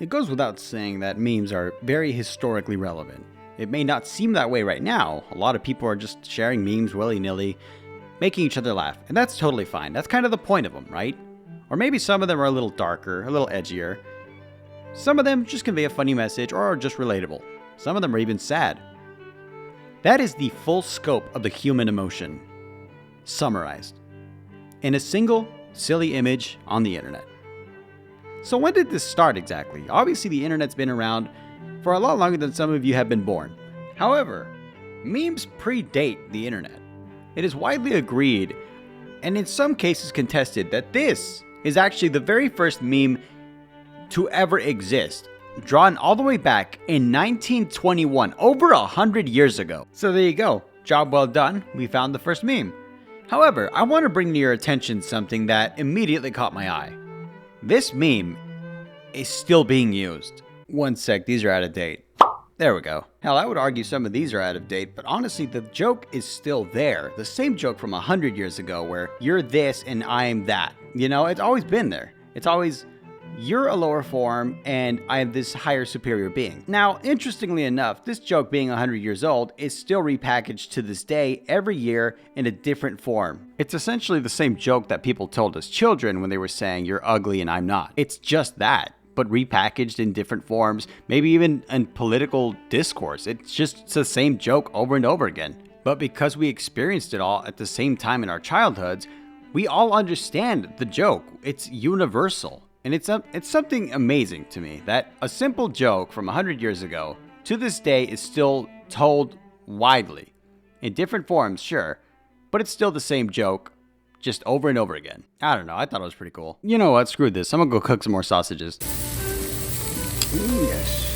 It goes without saying that memes are very historically relevant. It may not seem that way right now. A lot of people are just sharing memes willy-nilly, making each other laugh, and that's totally fine. That's kind of the point of them, right? Or maybe some of them are a little darker, a little edgier. Some of them just convey a funny message or are just relatable. Some of them are even sad. That is the full scope of the human emotion, summarized in a single silly image on the internet. So when did this start exactly? Obviously the internet's been around for a lot longer than some of you have been born. However, memes predate the internet. It is widely agreed, and in some cases contested, that this is actually the very first meme to ever exist, drawn all the way back in 1921, over 100 years ago. So there you go, job well done, we found the first meme. However, I want to bring to your attention something that immediately caught my eye. This meme is still being used. One sec, these are out of date. There we go. Hell, I would argue some of these are out of date, but honestly, the joke is still there. The same joke from 100 years ago where you're this and I'm that. You know, it's always been there. It's always, you're a lower form and I am this higher superior being. Now, interestingly enough, this joke being 100 years old is still repackaged to this day every year in a different form. It's essentially the same joke that people told as children when they were saying you're ugly and I'm not. It's just that, but repackaged in different forms, maybe even in political discourse. It's the same joke over and over again. But because we experienced it all at the same time in our childhoods, we all understand the joke. It's universal. And it's something amazing to me that a simple joke from 100 years ago to this day is still told widely. In different forms, sure, but it's still the same joke, just over and over again. I don't know, I thought it was pretty cool. You know what, screw this, I'm gonna go cook some more sausages. Yes.